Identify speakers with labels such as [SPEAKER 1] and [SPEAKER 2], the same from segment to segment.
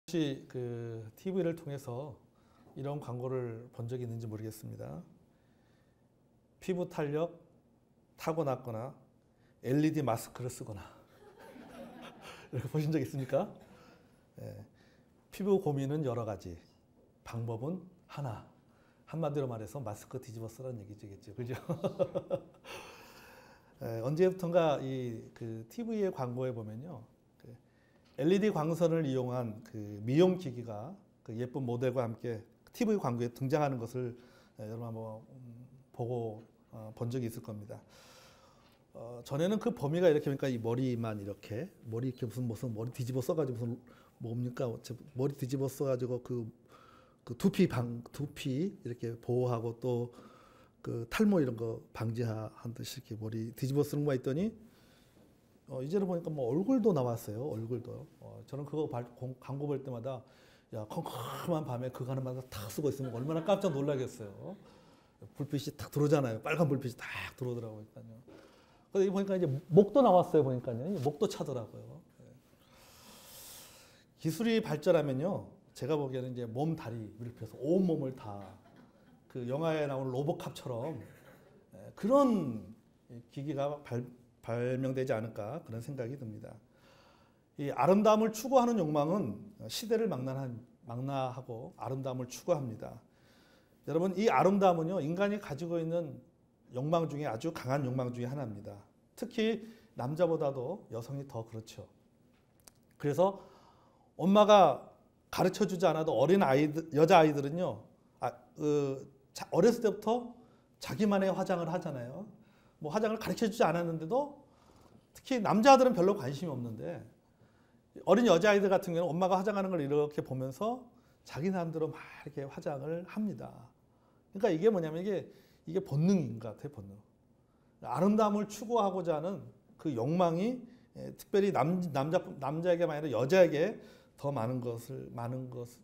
[SPEAKER 1] 혹시 그 TV를 통해서 이런 광고를 본 적이 있는지 모르겠습니다. 피부 탄력 타고났거나 LED 마스크를 쓰거나 이렇게 보신 적 있습니까? 예. 피부 고민은 여러 가지, 방법은 하나. 한마디로 말해서 마스크 뒤집어 쓰라는 얘기죠, 그죠? 예, 언제부턴가 그 TV의 광고에 보면요, 그 LED 광선을 이용한 그 미용 기기가 그 예쁜 모델과 함께 TV 광고에 등장하는 것을 여러분 한번 보고 본 적이 있을 겁니다. 전에는 그 범위가 이렇게 보니까 이 머리만 이렇게 무슨 머리 뒤집어 써가지고 무슨 뭡니까 머리 뒤집어 써가지고 그 두피 이렇게 보호하고 또 그 탈모 이런 거 방지한 듯이 이렇게 머리 뒤집어 쓰는 거 있더니 이제는 보니까 뭐 얼굴도 나왔어요. 얼굴도. 저는 그거 광고 볼 때마다 야 컴컴한 밤에 그거 하나만 탁 쓰고 있으면 얼마나 깜짝 놀라겠어요. 불빛이 탁 들어오잖아요. 빨간 불빛이 탁 들어오더라고요. 그래서 보니까 이제 목도 나왔어요. 보니까요. 목도 차더라고요. 기술이 발전하면요. 제가 보기에는 이제 몸, 다리, 밀폐해서 온 몸을 다 그 영화에 나오는 로보캅처럼 그런 기기가 발명되지 않을까 그런 생각이 듭니다. 이 아름다움을 추구하는 욕망은 시대를 망라하고 아름다움을 추구합니다. 여러분, 이 아름다움은요, 인간이 가지고 있는 욕망 중에 아주 강한 욕망 중에 하나입니다. 특히 남자보다도 여성이 더 그렇죠. 그래서 엄마가 가르쳐 주지 않아도 어린 아이들, 여자아이들은요, 어렸을 때부터 자기만의 화장을 하잖아요. 뭐 화장을 가르쳐 주지 않았는데도 특히 남자들은 별로 관심이 없는데 어린 여자아이들 같은 경우는 엄마가 화장하는 걸 이렇게 보면서 자기 나름대로 막 이렇게 화장을 합니다. 그러니까 이게 뭐냐면 이게 본능인 것 같아요, 본능. 아름다움을 추구하고자 하는 그 욕망이 특별히 남자에게만 아니라 여자에게 더 많은 것이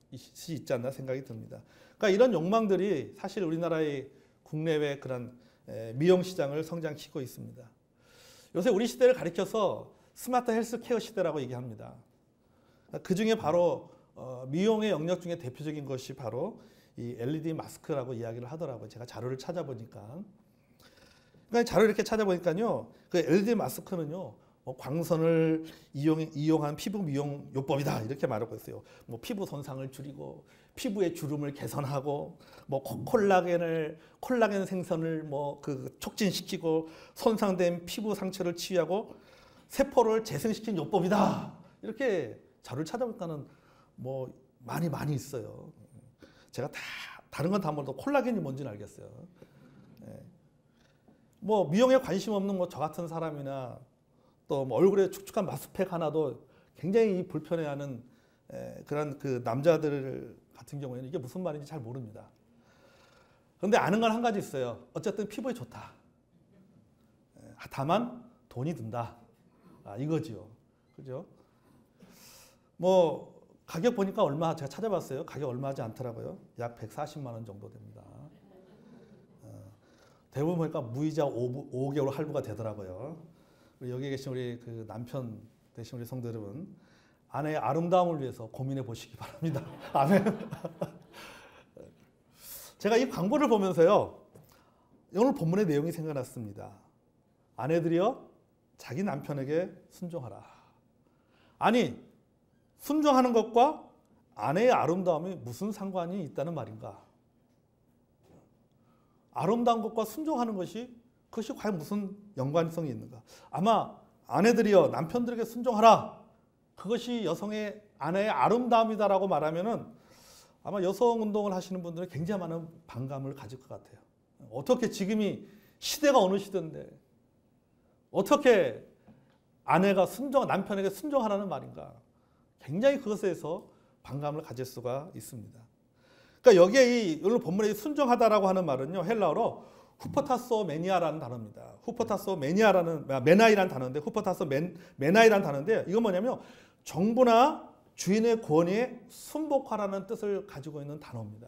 [SPEAKER 1] 있지 않나 생각이 듭니다. 그러니까 이런 욕망들이 사실 우리나라의 국내외 그런 미용 시장을 성장시키고 있습니다. 요새 우리 시대를 가리켜서 스마트 헬스케어 시대라고 얘기합니다. 그 중에 바로 미용의 영역 중에 대표적인 것이 바로 이 LED 마스크라고 이야기를 하더라고요. 제가 자료를 찾아보니까. 그러니까 자료를 이렇게 찾아보니까요. 그 LED 마스크는요. 광선을 이용한 피부 미용 요법이다 이렇게 말하고 있어요. 뭐 피부 손상을 줄이고 피부의 주름을 개선하고 뭐 콜라겐 생성을 뭐 그 촉진시키고 손상된 피부 상처를 치유하고 세포를 재생시키는 요법이다 이렇게 자료를 찾아보니까는 뭐 많이 있어요. 제가 다른 건 다 몰라도 콜라겐이 뭔지는 알겠어요. 뭐 미용에 관심 없는 뭐 저 같은 사람이나 또 뭐 얼굴에 축축한 마스크팩 하나도 굉장히 불편해하는 그런 그 남자들 같은 경우에는 이게 무슨 말인지 잘 모릅니다. 그런데 아는 건 한 가지 있어요. 어쨌든 피부에 좋다. 다만 돈이 든다. 이거지요. 그죠? 뭐 가격 보니까 제가 찾아봤어요. 가격 얼마 하지 않더라고요. 약 140만 원 정도 됩니다. 대부분 보니까 무이자 5개월 할부가 되더라고요. 여기 계신 우리 그 남편 되신 우리 성도 여러분, 아내의 아름다움을 위해서 고민해 보시기 바랍니다. 아멘. 제가 이 광고를 보면서요, 오늘 본문의 내용이 생각났습니다. 아내들이여 자기 남편에게 순종하라. 아니, 순종하는 것과 아내의 아름다움이 무슨 상관이 있다는 말인가? 아름다운 것과 순종하는 그것이 과연 무슨 연관성이 있는가? 아마 아내들이여 남편들에게 순종하라. 그것이 아내의 아름다움이다라고 말하면은 아마 여성 운동을 하시는 분들은 굉장히 많은 반감을 가질 것 같아요. 어떻게 지금이 시대가 어느 시대인데 어떻게 아내가 남편에게 순종하라는 말인가? 굉장히 그것에 대해서 반감을 가질 수가 있습니다. 그러니까 여기에 오늘 본문에 순종하다라고 하는 말은요, 헬라어로 후퍼타소 메니아라는 단어입니다. 메나이라는 단어인데 메나이라는 단어인데 이건 뭐냐면 정부나 주인의 권위에 순복하라는 뜻을 가지고 있는 단어입니다.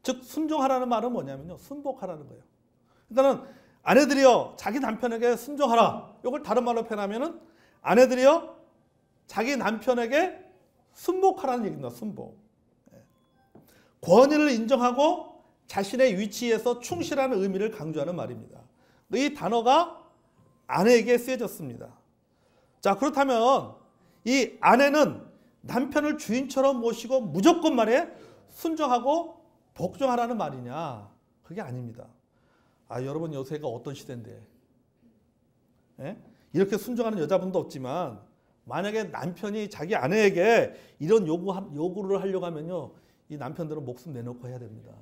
[SPEAKER 1] 즉 순종하라는 말은 뭐냐면요, 순복하라는 거예요. 그러니까는 아내들이여 자기 남편에게 순종하라. 이걸 다른 말로 표현하면은 아내들이여 자기 남편에게 순복하라는 얘기입니다. 순복. 권위를 인정하고 자신의 위치에서 충실하는 의미를 강조하는 말입니다. 이 단어가 아내에게 쓰여졌습니다. 자, 그렇다면 이 아내는 남편을 주인처럼 모시고 무조건 말에 순종하고 복종하라는 말이냐? 그게 아닙니다. 아, 여러분 요새가 어떤 시대인데? 예? 이렇게 순종하는 여자분도 없지만 만약에 남편이 자기 아내에게 이런 요구를 하려고 하면요, 이 남편들은 목숨 내놓고 해야 됩니다.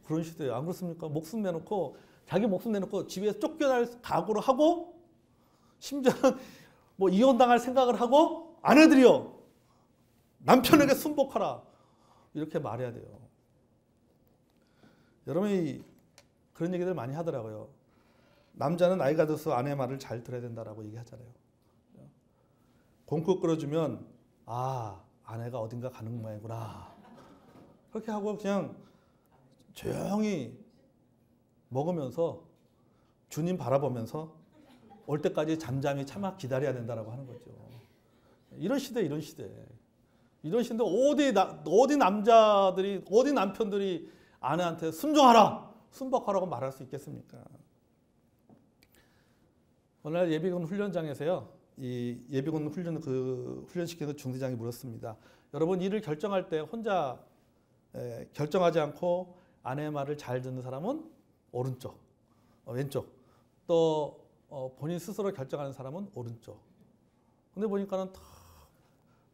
[SPEAKER 1] 그런 시대예요. 안 그렇습니까? 목숨 내놓고 자기 목숨 내놓고 집에서 쫓겨날 각오를 하고 심지어는 뭐 이혼당할 생각을 하고 아내들이요, 남편에게 순복하라 이렇게 말해야 돼요. 여러분이 그런 얘기들 많이 하더라고요. 남자는 나이가 들어서 아내 말을 잘 들어야 된다라고 얘기하잖아요. 공국 끓여주면 아, 아내가 어딘가 가는 모양이구나. 그렇게 하고 그냥 조용히 먹으면서 주님 바라보면서 올 때까지 잠잠히 참아 기다려야 된다라고 하는 거죠. 이런 시대, 이런 시대. 이런 시대인데 어디 남자들이, 어디 남편들이 아내한테 순종하라, 순복하라고 말할 수 있겠습니까? 오늘 예비군 훈련장에서요, 이 예비군 훈련시키는 중대장이 물었습니다. 여러분, 일을 결정할 때 혼자 결정하지 않고 아내의 말을 잘 듣는 사람은 오른쪽, 왼쪽, 또 본인 스스로 결정하는 사람은 오른쪽. 근데 보니까는 다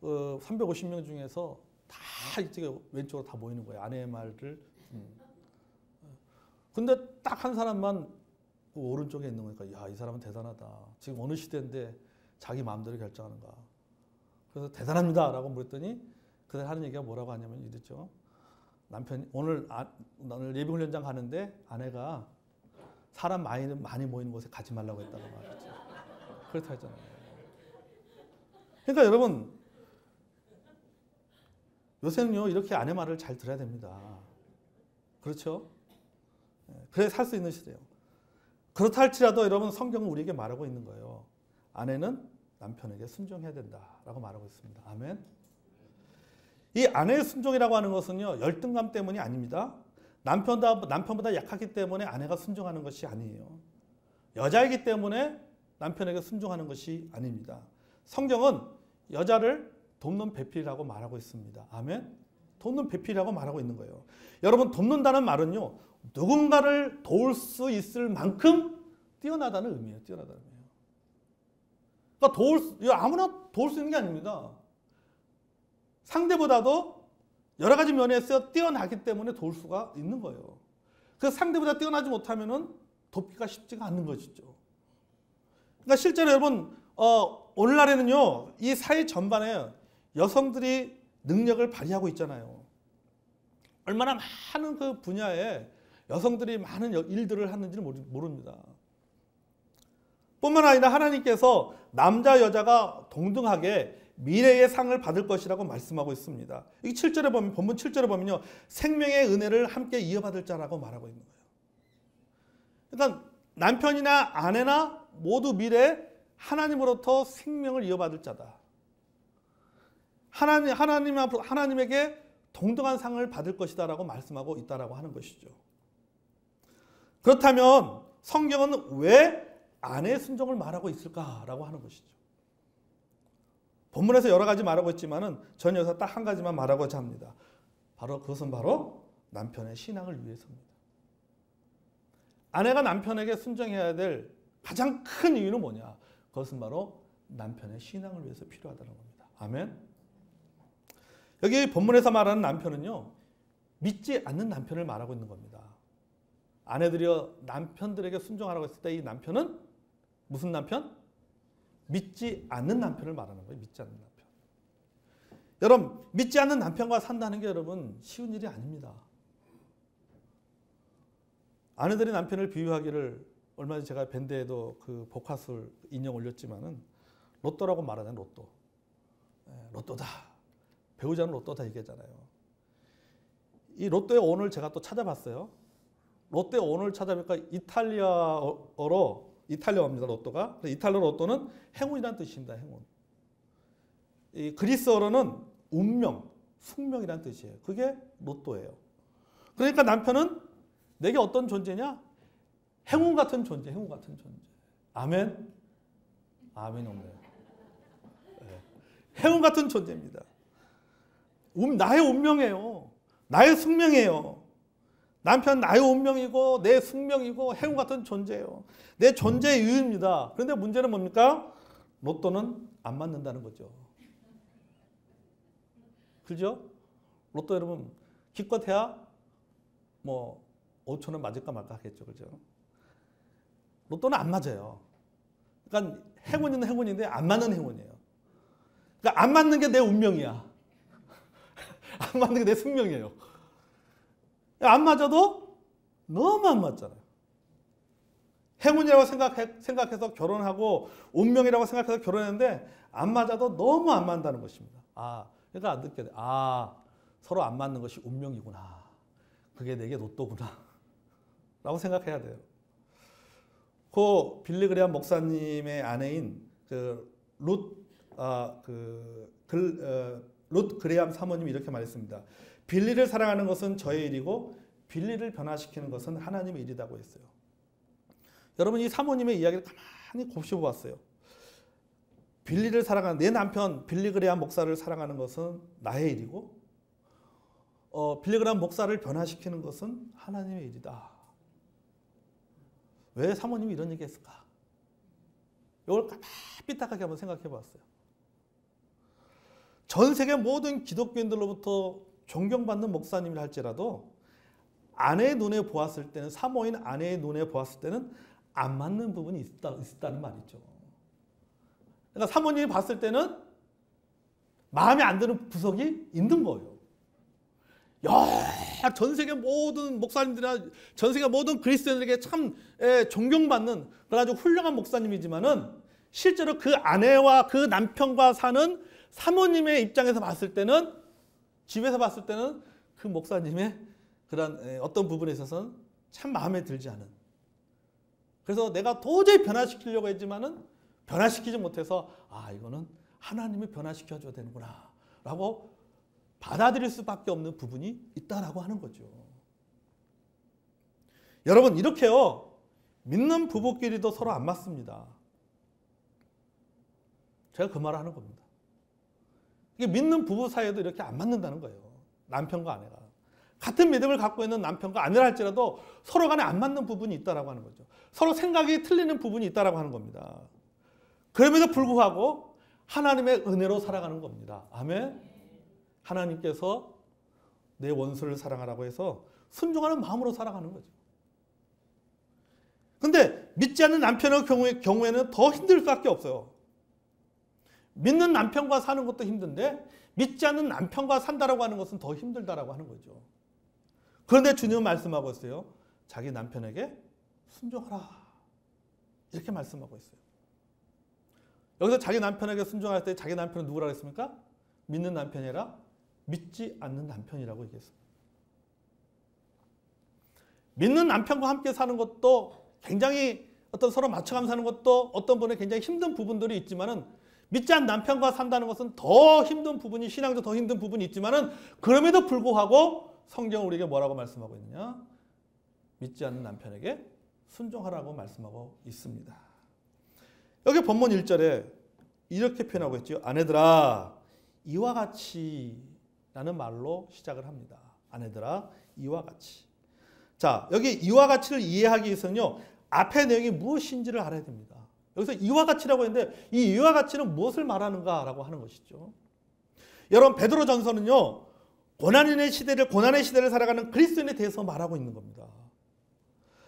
[SPEAKER 1] 350명 중에서 다 이쪽에 왼쪽으로 다 모이는 거예요. 아내의 말을. 근데 딱 한 사람만 오른쪽에 있는 거니까, 야, 이 사람은 대단하다. 지금 어느 시대인데 자기 마음대로 결정하는가. 그래서 대단합니다라고 물었더니 그들 하는 얘기가 뭐라고 하냐면 이랬죠. 남편이 오늘 예비훈련장 가는데 아내가 사람 많이 모이는 곳에 가지 말라고 했다고 말했죠. 그렇다 했잖아요. 그러니까 여러분, 요새는요, 이렇게 아내 말을 잘 들어야 됩니다. 그렇죠? 그래야 살 수 있는 시대예요. 그렇다 할지라도 여러분, 성경은 우리에게 말하고 있는 거예요. 아내는 남편에게 순종해야 된다라고 말하고 있습니다. 아멘. 이 아내의 순종이라고 하는 것은요, 열등감 때문이 아닙니다. 남편보다 약하기 때문에 아내가 순종하는 것이 아니에요. 여자이기 때문에 남편에게 순종하는 것이 아닙니다. 성경은 여자를 돕는 배필이라고 말하고 있습니다. 아멘. 돕는 배필이라고 말하고 있는 거예요. 여러분, 돕는다는 말은요, 누군가를 도울 수 있을 만큼 뛰어나다는 의미예요. 뛰어나다는 의미예요. 그러니까 아무나 도울 수 있는 게 아닙니다. 상대보다도 여러 가지 면에서 뛰어나기 때문에 도울 수가 있는 거예요. 그 상대보다 뛰어나지 못하면은 돕기가 쉽지가 않는 것이죠. 그러니까 실제로 여러분, 오늘날에는요, 이 사회 전반에 여성들이 능력을 발휘하고 있잖아요. 얼마나 많은 그 분야에 여성들이 많은 일들을 하는지를 모릅니다. 뿐만 아니라 하나님께서 남자 여자가 동등하게 미래의 상을 받을 것이라고 말씀하고 있습니다. 이 7절에 보면, 본문 7절에 보면요, 생명의 은혜를 함께 이어받을 자라고 말하고 있는 거예요. 그러니까 남편이나 아내나 모두 미래에 하나님으로부터 생명을 이어받을 자다. 하나님에게 동등한 상을 받을 것이다라고 말씀하고 있다라고 하는 것이죠. 그렇다면 성경은 왜 아내의 순종을 말하고 있을까라고 하는 것이죠. 본문에서 여러 가지 말하고 있지만은 전 여기서 딱 한 가지만 말하고자 합니다. 그것은 바로 남편의 신앙을 위해서입니다. 아내가 남편에게 순종해야 될 가장 큰 이유는 뭐냐? 그것은 바로 남편의 신앙을 위해서 필요하다는 겁니다. 아멘. 여기 본문에서 말하는 남편은요, 믿지 않는 남편을 말하고 있는 겁니다. 아내들이여 남편들에게 순종하라고 했을 때 이 남편은 무슨 남편? 믿지 않는 남편을 말하는 거예요. 믿지 않는 남편. 여러분, 믿지 않는 남편과 산다는 게 여러분 쉬운 일이 아닙니다. 아내들이 남편을 비유하기를, 얼마 전에 제가 밴드에도 그 복화술 인형 올렸지만은 로또라고 말하는 로또. 로또다. 배우자는 로또다 얘기하잖아요. 이 로또의 원을 제가 또 찾아봤어요. 로또의 원을 찾아보니까 이탈리아어입니다. 로또가. 이탈리아 로또는 행운이라는 뜻입니다. 행운. 이 그리스어로는 운명, 숙명이라는 뜻이에요. 그게 로또예요. 그러니까 남편은 내게 어떤 존재냐? 행운 같은 존재, 행운 같은 존재. 아멘? 아멘 없네요. 네. 행운 같은 존재입니다. 나의 운명이에요. 나의 숙명이에요. 남편 나의 운명이고 내 숙명이고 행운 같은 존재예요. 내 존재의 이유입니다. 그런데 문제는 뭡니까? 로또는 안 맞는다는 거죠. 그죠? 로또 여러분 기껏해야 뭐 5천 원 맞을까 말까 하겠죠. 그죠? 로또는 안 맞아요. 그러니까 행운은 행운인데 안 맞는 행운이에요. 그러니까 안 맞는 게 내 운명이야. 안 맞는 게 내 숙명이에요. 안 맞아도 너무 안 맞잖아요. 행운이라고 생각해서 결혼하고 운명이라고 생각해서 결혼했는데 안 맞아도 너무 안 맞는다는 것입니다. 그러니까 안 듣게 돼. 서로 안 맞는 것이 운명이구나. 그게 내게 로또구나. 라고 생각해야 돼요. 그 빌리 그레이엄 목사님의 아내인 룻 그레이엄 사모님이 이렇게 말했습니다. 빌리를 사랑하는 것은 저의 일이고 빌리를 변화시키는 것은 하나님의 일이라고 했어요. 여러분 이 사모님의 이야기를 가만히 곱씹어 봤어요. 빌리를 사랑하는 내 남편 빌리 그레이엄 목사를 사랑하는 것은 나의 일이고 빌리 그레이엄 목사를 변화시키는 것은 하나님의 일이다. 왜 사모님이 이런 얘기 했을까? 이걸 가만히 삐딱하게 한번 생각해 봤어요. 전 세계 모든 기독교인들로부터 존경받는 목사님이라 할지라도 아내의 눈에 보았을 때는 사모인 아내의 눈에 보았을 때는 안 맞는 부분이 있다는 말이죠. 그러니까 사모님이 봤을 때는 마음에 안 드는 구석이 있는 거예요. 전 세계 모든 목사님들이나 전 세계 모든 그리스도인들에게 참 존경받는 그런 아주 훌륭한 목사님이지만은 실제로 그 아내와 그 남편과 사는 사모님의 입장에서 봤을 때는 집에서 봤을 때는 그 목사님의 그런 어떤 부분에 있어서는 참 마음에 들지 않은. 그래서 내가 도저히 변화시키려고 했지만은 변화시키지 못해서 이거는 하나님이 변화시켜줘야 되는구나 라고 받아들일 수밖에 없는 부분이 있다라고 하는 거죠. 여러분 이렇게요. 믿는 부부끼리도 서로 안 맞습니다. 제가 그 말을 하는 겁니다. 이게 믿는 부부 사이에도 이렇게 안 맞는다는 거예요. 남편과 아내가. 같은 믿음을 갖고 있는 남편과 아내라 할지라도 서로 간에 안 맞는 부분이 있다라고 하는 거죠. 서로 생각이 틀리는 부분이 있다라고 하는 겁니다. 그럼에도 불구하고 하나님의 은혜로 살아가는 겁니다. 아멘. 하나님께서 내 원수를 사랑하라고 해서 순종하는 마음으로 살아가는 거죠. 근데 믿지 않는 남편의 경우에는 더 힘들 수밖에 없어요. 믿는 남편과 사는 것도 힘든데 믿지 않는 남편과 산다라고 하는 것은 더 힘들다라고 하는 거죠. 그런데 주님은 말씀하고 있어요. 자기 남편에게 순종하라. 이렇게 말씀하고 있어요. 여기서 자기 남편에게 순종할 때 자기 남편은 누구라고 했습니까? 믿는 남편이라 믿지 않는 남편이라고 얘기했습니다. 믿는 남편과 함께 사는 것도 굉장히 어떤 서로 맞춰가며 사는 것도 어떤 분에 굉장히 힘든 부분들이 있지만은 믿지 않는 남편과 산다는 것은 더 힘든 부분이 신앙도 더 힘든 부분이 있지만은 그럼에도 불구하고 성경은 우리에게 뭐라고 말씀하고 있느냐? 믿지 않는 남편에게 순종하라고 말씀하고 있습니다. 여기 본문 1절에 이렇게 표현하고 있죠. 아내들아 이와 같이 라는 말로 시작을 합니다. 아내들아 이와 같이. 자 여기 이와 같이를 이해하기 위해서는요. 앞의 내용이 무엇인지를 알아야 됩니다. 여기서 이와 같이라고 했는데 이 이와 같이는 무엇을 말하는가라고 하는 것이죠. 여러분 베드로전서는요. 고난의 시대를 살아가는 그리스도인에 대해서 말하고 있는 겁니다.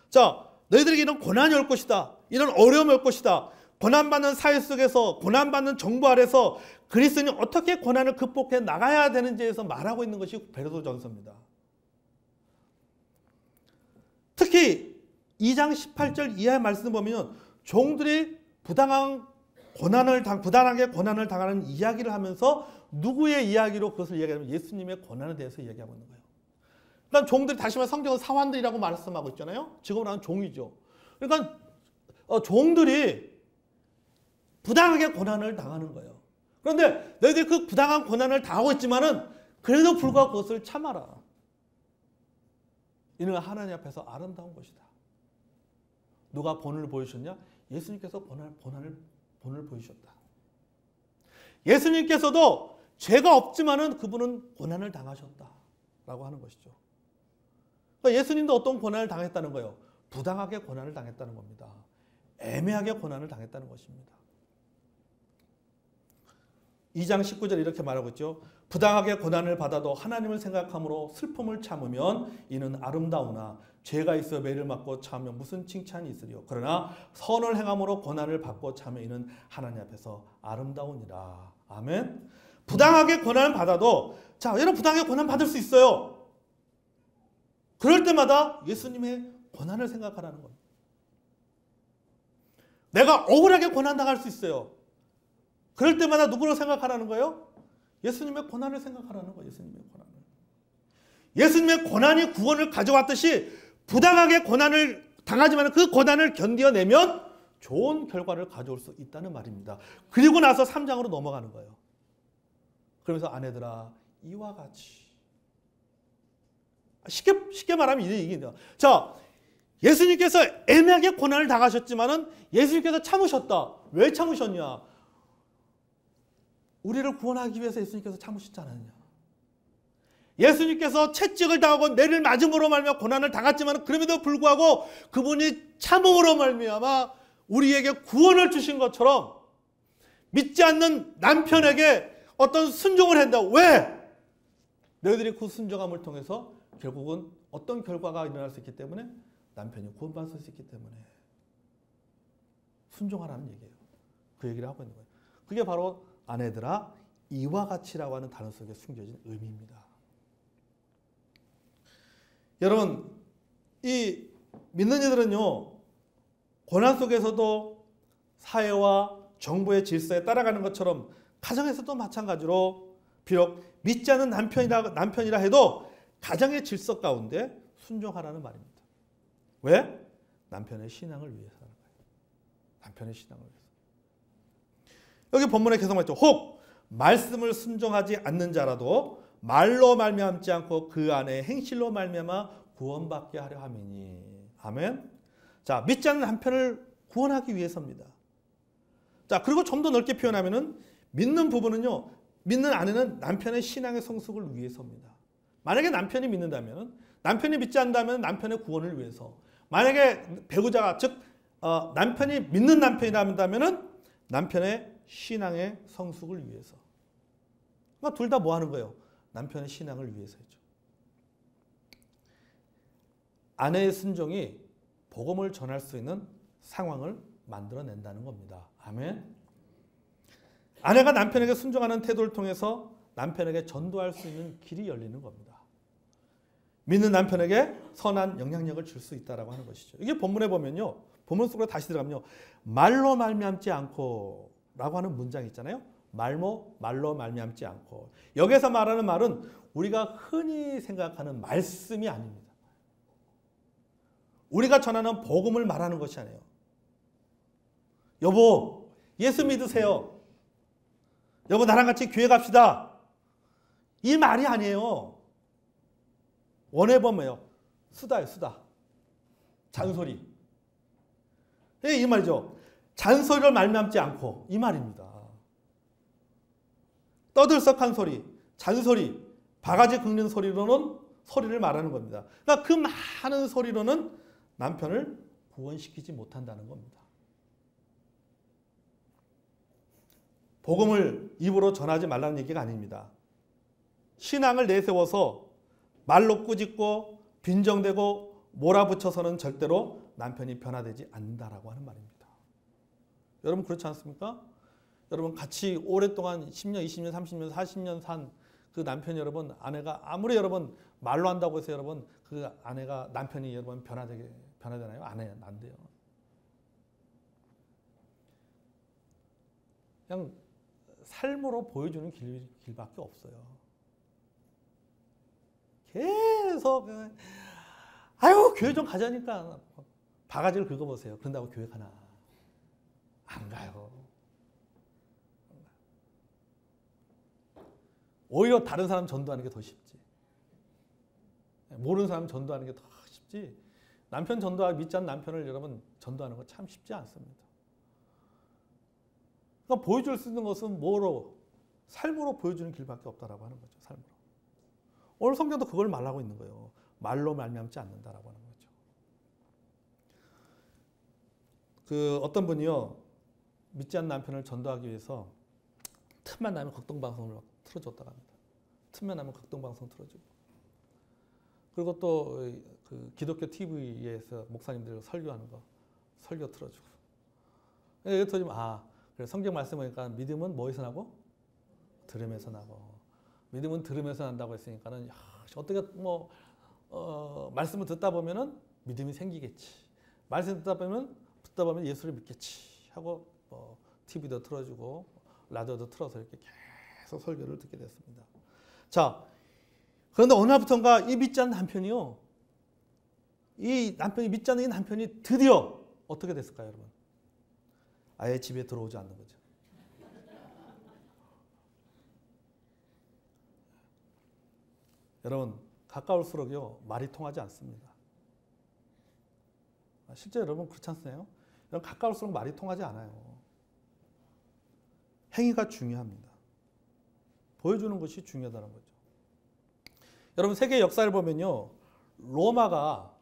[SPEAKER 1] 자 너희들에게 이런 고난이 올 것이다. 이런 어려움이 올 것이다. 고난받는 사회 속에서 고난받는 정부 아래서 그리스도인이 어떻게 고난을 극복해 나가야 되는지에 대해서 말하고 있는 것이 베드로전서입니다. 특히 2장 18절 이하의 말씀을 보면 종들이 부당하게 고난을 당하는 이야기를 하면서 누구의 이야기로 그것을 이야기하면 예수님의 고난에 대해서 이야기하고 있는 거예요. 그러니까 종들이 다시 말해 성경은 사환들이라고 말씀하고 있잖아요. 지금은 하는 종이죠. 그러니까 종들이 부당하게 고난을 당하는 거예요. 그런데 너희들이 그 부당한 고난을 당하고 있지만은 그래도 불구하고 그것을 참아라. 이는 하나님 앞에서 아름다운 것이다. 누가 본을 보여주셨냐? 예수님께서 본을 보여주셨다. 예수님께서도 죄가 없지만은 그분은 고난을 당하셨다라고 하는 것이죠. 그러니까 예수님도 어떤 고난을 당했다는 거예요. 부당하게 고난을 당했다는 겁니다. 애매하게 고난을 당했다는 것입니다. 2장 19절 이렇게 말하고 있죠. 부당하게 고난을 받아도 하나님을 생각함으로 슬픔을 참으면 이는 아름다우나 죄가 있어 매를 맞고 참으면 무슨 칭찬이 있으리요. 그러나 선을 행함으로 고난을 받고 참으면 이는 하나님 앞에서 아름다우니라. 아멘. 부당하게 고난을 받아도 자, 여러분 부당하게 고난 받을 수 있어요. 그럴 때마다 예수님의 고난을 생각하라는 겁니다. 내가 억울하게 고난당할 수 있어요. 그럴 때마다 누구를 생각하라는 거예요? 예수님의 고난을 생각하라는 거예요. 예수님의 고난을. 예수님의 고난이 구원을 가져왔듯이 부당하게 고난을 당하지만 그 고난을 견뎌내면 좋은 결과를 가져올 수 있다는 말입니다. 그리고 나서 3장으로 넘어가는 거예요. 그러면서 아내들아 이와 같이 쉽게 말하면 이게 얘기입니다. 자, 예수님께서 애매하게 고난을 당하셨지만은 예수님께서 참으셨다. 왜 참으셨냐? 우리를 구원하기 위해서 예수님께서 참으셨지 않았냐? 예수님께서 채찍을 당하고 매를 맞음으로 말미암아 고난을 당했지만 그럼에도 불구하고 그분이 참음으로 말미암아 우리에게 구원을 주신 것처럼 믿지 않는 남편에게 어떤 순종을 한다. 왜? 너희들이 그 순종함을 통해서 결국은 어떤 결과가 일어날 수 있기 때문에 남편이 구원받을 수 있기 때문에 순종하라는 얘기예요. 그 얘기를 하고 있는 거예요. 그게 바로 아내들아 이와 같이라고 하는 단어 속에 숨겨진 의미입니다. 여러분 이 믿는 이들은요 고난 속에서도 사회와 정부의 질서에 따라가는 것처럼 가정에서도 마찬가지로 비록 믿지 않는 남편이라 해도 가정의 질서 가운데 순종하라는 말입니다. 왜? 남편의 신앙을 위해서라는 거예요. 남편의 신앙을 위해서. 여기 본문에 계속 말했죠. 혹 말씀을 순종하지 않는 자라도 말로 말미암지 않고 그 안에 행실로 말미암아 구원받게 하려 함이니. 아멘. 자, 믿지 않는 남편을 구원하기 위해서입니다. 자, 그리고 좀 더 넓게 표현하면은 믿는 부부는요, 믿는 아내는 남편의 신앙의 성숙을 위해서입니다. 만약에 남편이 믿는다면, 남편이 믿지 않는다면 남편의 구원을 위해서. 만약에 배우자가 즉 남편이 믿는 남편이라면 남편의 신앙의 성숙을 위해서. 그러니까 둘 다 뭐 하는 거예요? 남편의 신앙을 위해서죠. 아내의 순종이 복음을 전할 수 있는 상황을 만들어낸다는 겁니다. 아멘. 아내가 남편에게 순종하는 태도를 통해서 남편에게 전도할 수 있는 길이 열리는 겁니다. 믿는 남편에게 선한 영향력을 줄 수 있다라고 하는 것이죠. 이게 본문에 보면요. 본문 속으로 다시 들어가면요. 말로 말미암지 않고 라고 하는 문장이 있잖아요. 말로 말미암지 않고. 여기서 말하는 말은 우리가 흔히 생각하는 말씀이 아닙니다. 우리가 전하는 복음을 말하는 것이 아니에요. 여보, 예수 믿으세요. 여보, 나랑 같이 교회 갑시다. 이 말이 아니에요. 원해보면요. 수다예요, 수다. 잔소리. 이 말이죠. 잔소리를 말미암지 않고 이 말입니다. 떠들썩한 소리, 잔소리, 바가지 긁는 소리로는 소리를 말하는 겁니다. 그러니까 그 많은 소리로는 남편을 구원시키지 못한다는 겁니다. 복음을 입으로 전하지 말라는 얘기가 아닙니다. 신앙을 내세워서 말로 꾸짖고 빈정대고 몰아붙여서는 절대로 남편이 변화되지 않는다라고 하는 말입니다. 여러분 그렇지 않습니까? 여러분 같이 오랫동안 10년, 20년, 30년, 40년 산 그 남편이 여러분 아내가 아무리 여러분 말로 한다고 해서 여러분 그 아내가 남편이 여러분 변화되나요? 안 돼요. 그냥 삶으로 보여주는 길밖에 없어요. 계속 아유 교회 좀 가자니까 바가지를 긁어보세요. 그런다고 교회 가나? 안 가요. 오히려 다른 사람 전도하는 게 더 쉽지. 모르는 사람 전도하는 게 더 쉽지. 남편 전도하기 믿지 않는 남편을 여러분 전도하는 거 참 쉽지 않습니다. 그러니까 보여줄 수 있는 것은 뭐로? 삶으로 보여주는 길밖에 없다라고 하는 거죠. 삶으로. 오늘 성경도 그걸 말하고 있는 거예요. 말로 말미암지 않는다라고 하는 거죠. 그 어떤 분이요, 믿지 않는 남편을 전도하기 위해서 틈만 나면 극동 방송을 틀어줬다고 합니다. 틈만 나면 극동 방송 틀어주고. 그리고 또 그 기독교 TV에서 목사님들 설교하는 거 설교 틀어주고. 이거 들으면 그래 성경 말씀 보니까 믿음은 뭐에서 나고? 들음에서 나고. 믿음은 들음에서 난다고 했으니까는 어떻게 말씀을 듣다 보면은 믿음이 생기겠지. 말씀 듣다 보면 예수를 믿겠지 하고 TV도 틀어주고 라디오도 틀어서 이렇게 계속 설교를 듣게 됐습니다. 자, 그런데 어느 날부터인가 이 믿지 않는 남편이요. 이 남편이 믿지 않는 이 남편이 드디어 어떻게 됐을까요, 여러분? 아예 집에 들어오지 않는 거죠. 여러분, 가까울수록요 말이 통하지 않습니다. 실제 여러분 그렇지 않으세요? 여러분 가까울수록 말이 통하지 않아요. 행위가 중요합니다. 보여주는 것이 중요하다는 거죠. 여러분 세계 역사를 보면요, 로마가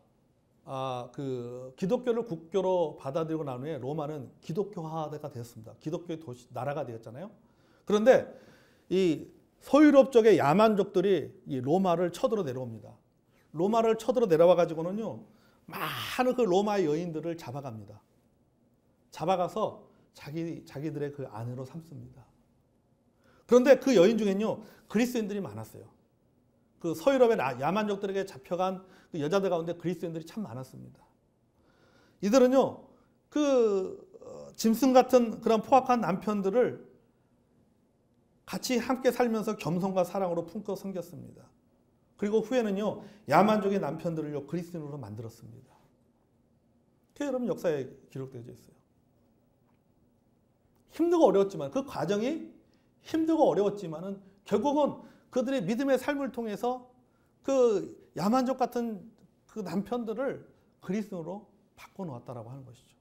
[SPEAKER 1] 그 기독교를 국교로 받아들이고 난 후에 로마는 기독교화가 되었습니다. 기독교의 나라가 되었잖아요. 그런데 이 서유럽 쪽의 야만족들이 이 로마를 쳐들어 내려옵니다. 로마를 쳐들어 내려와 가지고는요, 많은 그 로마의 여인들을 잡아갑니다. 잡아가서 자기들의 그 아내로 삼습니다. 그런데 그 여인 중엔요, 그리스인들이 많았어요. 그 서유럽의 야만족들에게 잡혀간 그 여자들 가운데 그리스인들이 참 많았습니다. 이들은요, 그 짐승 같은 그런 포악한 남편들을 같이 함께 살면서 겸손과 사랑으로 품고 섬겼습니다. 그리고 후에는요, 야만족의 남편들을요, 그리스인으로 만들었습니다. 그게 여러분 역사에 기록되어 있어요. 힘들고 어려웠지만, 그 과정이 힘들고 어려웠지만은 결국은 그들의 믿음의 삶을 통해서 그 야만족 같은 그 남편들을 그리스도로 바꿔놓았다라고 하는 것이죠.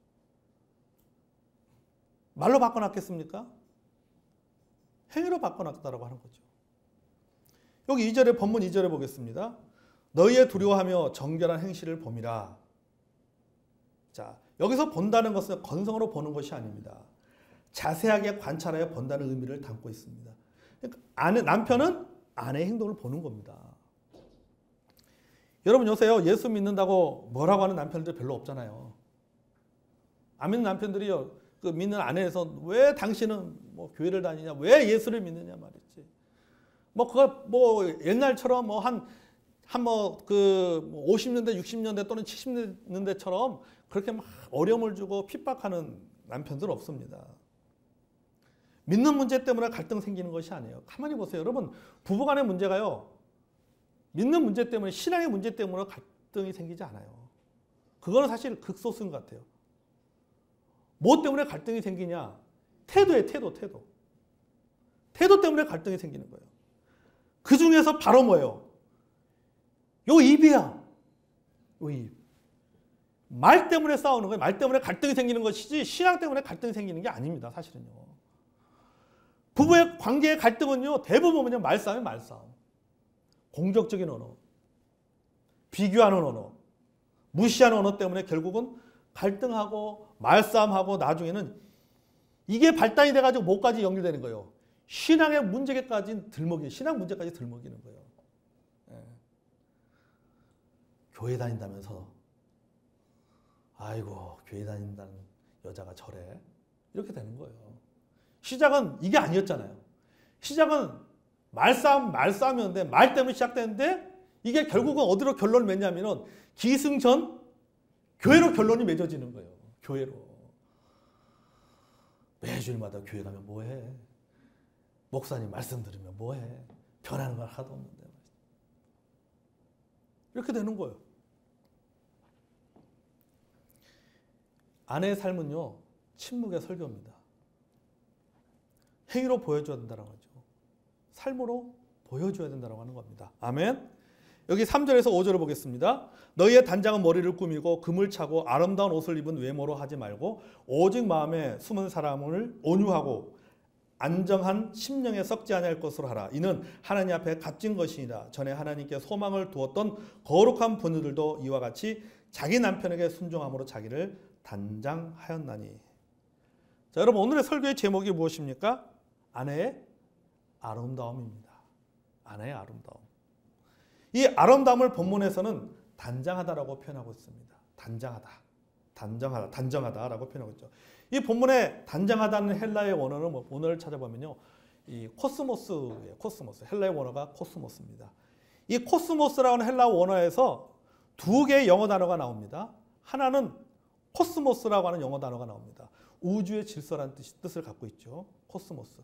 [SPEAKER 1] 말로 바꿔놨겠습니까? 행위로 바꿔놨다라고 하는 거죠. 여기 2절에 본문 2절에 보겠습니다. 너희의 두려워하며 정결한 행실을 봄이라. 자, 여기서 본다는 것은 건성으로 보는 것이 아닙니다. 자세하게 관찰하여 본다는 의미를 담고 있습니다. 그러니까 남편은 아내의 행동을 보는 겁니다. 여러분 요새요, 예수 믿는다고 뭐라고 하는 남편들 별로 없잖아요. 안 믿는 남편들이요, 그 믿는 아내에서 왜 당신은 뭐 교회를 다니냐, 왜 예수를 믿느냐 말이지. 그거 옛날처럼 그 50년대, 60년대 또는 70년대처럼 그렇게 막 어려움을 주고 핍박하는 남편들 없습니다. 믿는 문제 때문에 갈등 생기는 것이 아니에요. 가만히 보세요. 여러분, 부부간의 문제가요, 믿는 문제 때문에, 신앙의 문제 때문에 갈등이 생기지 않아요. 그거는 사실 극소수인 것 같아요. 뭐 때문에 갈등이 생기냐? 태도예요, 태도. 태도 때문에 갈등이 생기는 거예요. 그 중에서 바로 뭐예요? 요 입이야. 요 입. 말 때문에 싸우는 거예요. 말 때문에 갈등이 생기는 것이지 신앙 때문에 갈등이 생기는 게 아닙니다. 사실은요. 부부의 관계의 갈등은요, 대부분 뭐냐, 말싸움이에요, 말싸움. 공격적인 언어, 비교하는 언어, 무시하는 언어 때문에 결국은 갈등하고 말싸움하고 나중에는 이게 발단이 돼가지고 뭐까지 연결되는 거예요. 신앙의 문제까지 신앙 문제까지 들먹이는 거예요. 예. 교회 다닌다면서, 아이고, 교회 다닌다는 여자가 저래. 이렇게 되는 거예요. 시작은 이게 아니었잖아요. 시작은 말싸움이었는데, 말 때문에 시작되는데, 이게 결국은 어디로 결론을 맺냐면은, 기승전, 교회로 결론이 맺어지는 거예요. 교회로. 매주일마다 교회 가면 뭐해? 목사님 말씀 들으면 뭐해? 변하는 건 하나도 없는데. 이렇게 되는 거예요. 아내의 삶은요, 침묵의 설교입니다. 행위로 보여줘야 된다는 거죠. 삶으로 보여줘야 된다고 하는 겁니다. 아멘. 여기 3절에서 5절을 보겠습니다. 너희의 단장은 머리를 꾸미고 금을 차고 아름다운 옷을 입은 외모로 하지 말고 오직 마음에 숨은 사람을 온유하고 안정한 심령에 썩지 아니할 것으로 하라. 이는 하나님 앞에 값진 것이니라. 전에 하나님께 소망을 두었던 거룩한 부녀들도 이와 같이 자기 남편에게 순종함으로 자기를 단장하였나니. 자, 여러분 오늘의 설교의 제목이 무엇입니까? 아내의 아름다움입니다. 아내의 아름다움. 이 아름다움을 본문에서는 단장하다라고 표현하고 있습니다. 단정하다라고 표현하고 있죠. 이 본문에 단정하다는 헬라의 원어는 오늘 찾아보면요, 이 코스모스예요. 코스모스. 헬라의 원어가 코스모스입니다. 이 코스모스라고 하는 헬라 원어에서 두 개의 영어 단어가 나옵니다. 하나는 코스모스라고 하는 영어 단어가 나옵니다. 우주의 질서라는 뜻을 갖고 있죠. 코스모스.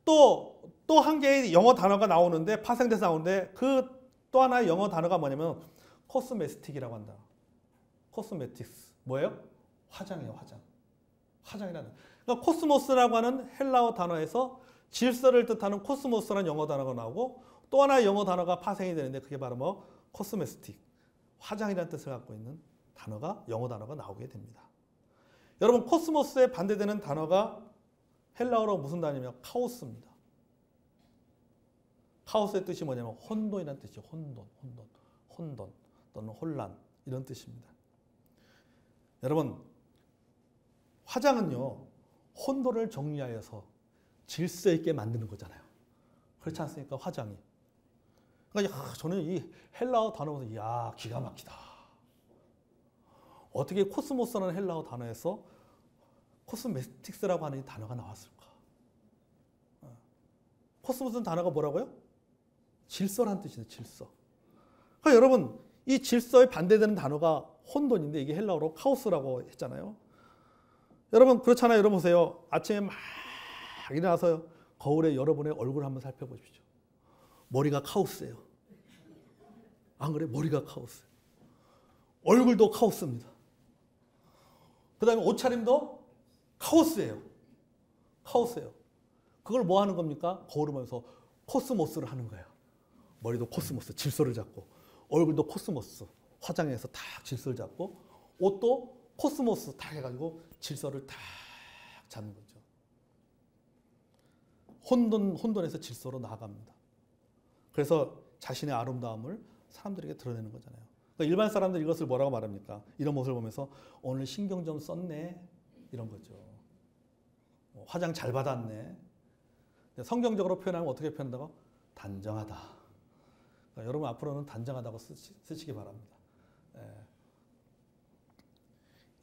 [SPEAKER 1] 또 한 개의 영어 단어가 나오는데, 파생돼서 나오는데, 그 또 하나의 영어 단어가 뭐냐면 코스메틱이라고 한다. 코스메틱스. 뭐예요? 화장이에요, 화장. 화장이라는. 그러니까 코스모스라고 하는 헬라어 단어에서 질서를 뜻하는 코스모스라는 영어 단어가 나오고, 또 하나의 영어 단어가 파생이 되는데 그게 바로 뭐 코스메틱. 화장이라는 뜻을 갖고 있는 단어가, 영어 단어가 나오게 됩니다. 여러분, 코스모스에 반대되는 단어가 헬라어로 무슨 단어냐면 카오스입니다. 카오스의 뜻이 뭐냐면 혼돈이라는 뜻이죠. 혼돈 또는 혼란, 이런 뜻입니다. 여러분, 화장은요, 혼돈을 정리하여서 질서 있게 만드는 거잖아요. 그렇지 않습니까? 화장이. 그러니까 저는 이 헬라어 단어 보면서 이야, 기가 막히다. 어떻게 코스모스라는 헬라어 단어에서 코스메틱스라고 하는 이 단어가 나왔을까? 코스모스는 단어가 뭐라고요? 질서라는 뜻이에요. 질서. 그러니까 여러분, 이 질서에 반대되는 단어가 혼돈인데 이게 헬라어로 카오스라고 했잖아요. 여러분 그렇잖아요. 여러분 보세요. 아침에 막 일어나서 거울에 여러분의 얼굴을 한번 살펴보십시오. 머리가 카오스예요. 안 그래? 머리가 카오스. 얼굴도 카오스입니다. 그 다음에 옷차림도 카오스예요. 카오스예요. 그걸 뭐 하는 겁니까? 거울을 보면서 코스모스를 하는 거예요. 머리도 코스모스, 질서를 잡고, 얼굴도 코스모스, 화장해서 딱 질서를 잡고, 옷도 코스모스 딱 해가지고 질서를 딱 잡는 거죠. 혼돈에서 질서로 나아갑니다. 그래서 자신의 아름다움을 사람들에게 드러내는 거잖아요. 그러니까 일반 사람들이 이것을 뭐라고 말합니까? 이런 모습을 보면서 오늘 신경 좀 썼네, 이런 거죠. 화장 잘 받았네. 성경적으로 표현하면 어떻게 표현한다고? 단정하다. 그러니까 여러분 앞으로는 단정하다고 쓰시기 바랍니다.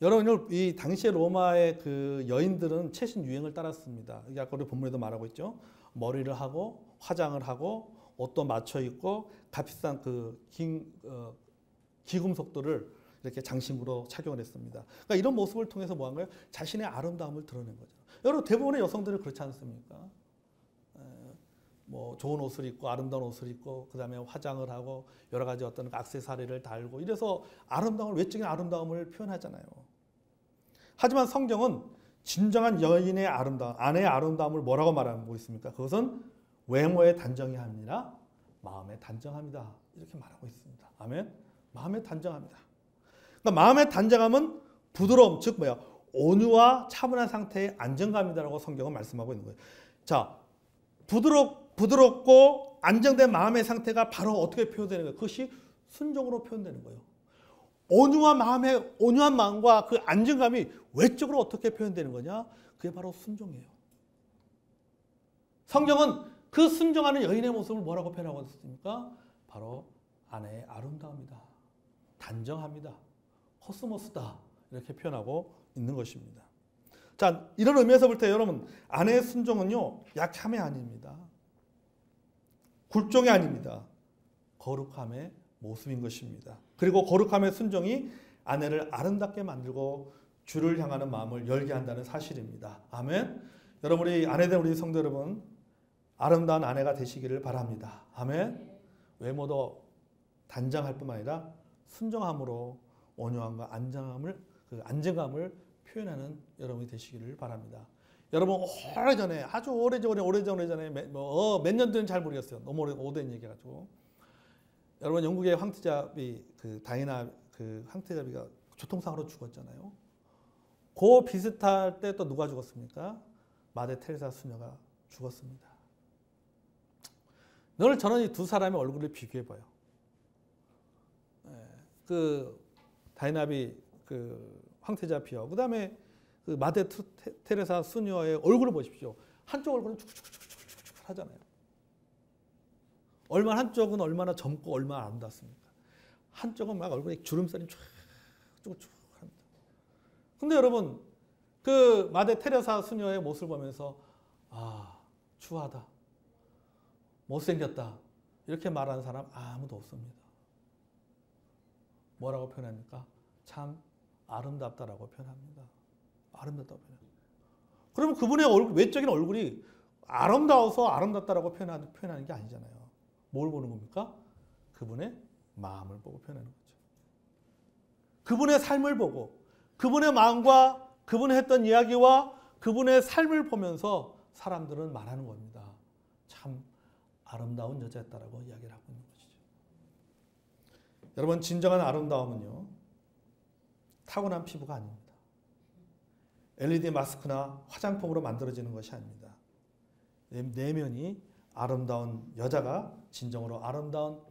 [SPEAKER 1] 여러분, 이 당시의 로마의 그 여인들은 최신 유행을 따랐습니다. 이게 아까 우리 본문에도 말하고 있죠. 머리를 하고 화장을 하고 옷도 맞춰 입고 값비싼 그 기금속들을 이렇게 장신구로 착용을 했습니다. 그러니까 이런 모습을 통해서 뭐 한 거예요? 자신의 아름다움을 드러낸 거죠. 여러분 대부분의 여성들은 그렇지 않습니까? 뭐 좋은 옷을 입고 아름다운 옷을 입고 그다음에 화장을 하고 여러 가지 어떤 액세서리를 달고 이래서 아름다움을, 외적인 아름다움을 표현하잖아요. 하지만 성경은 진정한 여인의 아름다움, 아내의 아름다움을 뭐라고 말하고 있습니까? 그것은 외모의 단정이 아니라 마음의 단정함이다. 이렇게 말하고 있습니다. 아멘. 마음의 단정함이다. 그러니까 마음의 단정함은 부드러움, 즉 뭐야? 온유와 차분한 상태의 안정감이다라고 성경은 말씀하고 있는 거예요. 자, 부드럽고 안정된 마음의 상태가 바로 어떻게 표현되는 거예요? 그것이 순종으로 표현되는 거예요. 온유한 마음과 그 안정감이 외적으로 어떻게 표현되는 거냐? 그게 바로 순종이에요. 성경은 그 순종하는 여인의 모습을 뭐라고 표현하고 있습니까? 바로 아내의 아름다움이다. 단정합니다. 코스모스다. 이렇게 표현하고 있는 것입니다. 자, 이런 의미에서 볼 때 여러분, 아내의 순종은요, 약함이 아닙니다. 굴종이 아닙니다. 거룩함의 모습인 것입니다. 그리고 거룩함의 순종이 아내를 아름답게 만들고 주를 향하는 마음을 열게 한다는 사실입니다. 아멘. 여러분, 우리 아내된 우리 성도 여러분, 아름다운 아내가 되시기를 바랍니다. 아멘. 외모도 단정할 뿐만 아니라 순정함으로 온유함과 안정감을 표현하는 여러분이 되시기를 바랍니다. 여러분 오래전에 아주 오래전에 몇 년 전인지 잘 모르겠어요. 너무 오래된 얘기가지고 여러분 영국의 황태자비 그 다이나 그 황태자비가 교통사고로 죽었잖아요. 그 비슷할 때 또 누가 죽었습니까? 마대 테레사 수녀가 죽었습니다. 늘 저는 이 두 사람의 얼굴을 비교해 봐요. 그 다이나비 그 황태자비와 그다음에 그 마대 테레사 수녀의 얼굴을 보십시오. 한쪽 얼굴은 축축축축축 하잖아요. 한쪽은 얼마나 젊고 얼마나 아름답습니까? 한쪽은 막 얼굴에 주름살이 쭉쭉쭉 합니다. 근데 여러분 그 마대 테레사 수녀의 모습을 보면서 아 추하다, 못생겼다 이렇게 말하는 사람 아무도 없습니다. 뭐라고 표현합니까? 참 아름답다라고 표현합니다. 아름답다고 표현합니다. 그러면 그분의 얼굴, 외적인 얼굴이 아름다워서 아름답다라고 표현하는 게 아니잖아요. 뭘 보는 겁니까? 그분의 마음을 보고 표현하는 거죠. 그분의 삶을 보고 그분의 마음과 그분이 했던 이야기와 그분의 삶을 보면서 사람들은 말하는 겁니다. 참 아름다운 여자였다라고 이야기를 하고 있는 것이죠. 여러분 진정한 아름다움은요. 타고난 피부가 아닙니다. LED 마스크나 화장품으로 만들어지는 것이 아닙니다. 내면이 아름다운 여자가 진정으로 아름다운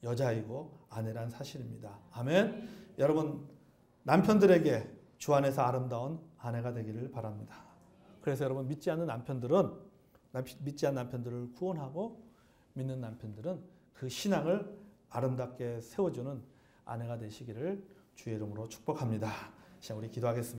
[SPEAKER 1] 여자이고 아내란 사실입니다. 아멘. 여러분 남편들에게 주 안에서 아름다운 아내가 되기를 바랍니다. 그래서 여러분 믿지 않는 남편들을 구원하고 믿는 남편들은 그 신앙을 아름답게 세워주는 아내가 되시기를 주의 이름으로 축복합니다. 자, 우리 기도하겠습니다.